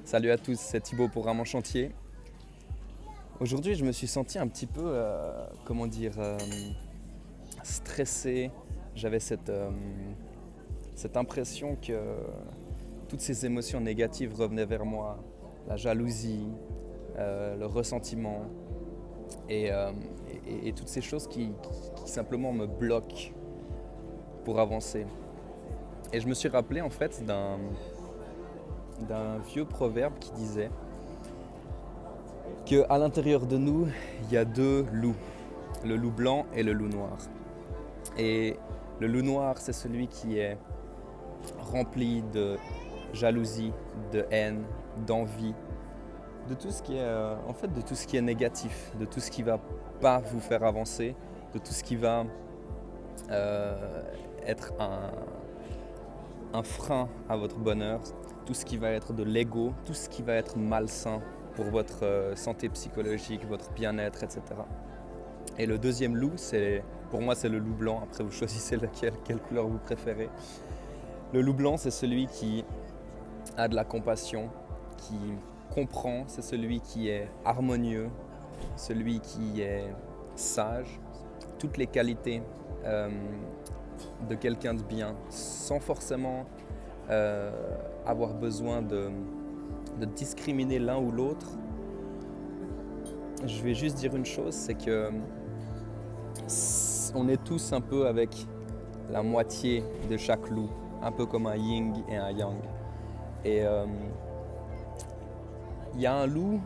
Salut à tous, c'est Thibaut pour Ramon Chantier. Aujourd'hui, je me suis senti un petit peu, stressé. J'avais cette impression que toutes ces émotions négatives revenaient vers moi. La jalousie, le ressentiment et, euh, et toutes ces choses qui simplement me bloquent pour avancer. Et je me suis rappelé en fait d'un vieux proverbe qui disait qu'à l'intérieur de nous, il y a deux loups, le loup blanc et le loup noir. Et le loup noir, c'est celui qui est rempli de jalousie, de haine, d'envie, de tout ce qui est, de tout ce qui est négatif, de tout ce qui va pas vous faire avancer, de tout ce qui va être un frein à votre bonheur, tout ce qui va être de l'ego, tout ce qui va être malsain pour votre santé psychologique, votre bien-être, etc. Et le deuxième loup, pour moi c'est le loup blanc, après vous choisissez quelle couleur vous préférez. Le loup blanc, c'est celui qui a de la compassion, qui comprend, c'est celui qui est harmonieux, celui qui est sage, toutes les qualités de quelqu'un de bien, sans forcément avoir besoin de discriminer l'un ou l'autre. Je vais juste dire une chose, c'est que on est tous un peu avec la moitié de chaque loup, un peu comme un yin et un yang. Et il y a un loup,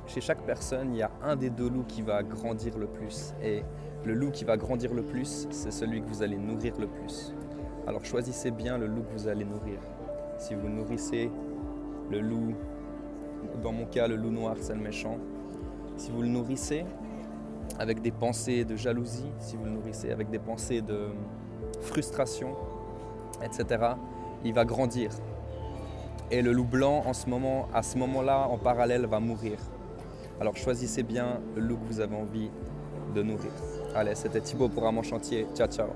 chez chaque personne, il y a un des deux loups qui va grandir le plus. Et le loup qui va grandir le plus, c'est celui que vous allez nourrir le plus. Alors choisissez bien le loup que vous allez nourrir. Si vous nourrissez le loup, dans mon cas le loup noir, c'est le méchant. Si vous le nourrissez avec des pensées de jalousie, si vous le nourrissez avec des pensées de frustration, etc., il va grandir. Et le loup blanc, à ce moment-là, en parallèle, va mourir. Alors choisissez bien le loup que vous avez envie de nourrir. Allez, c'était Thibaut pour Ramon Chantier. Ciao, ciao.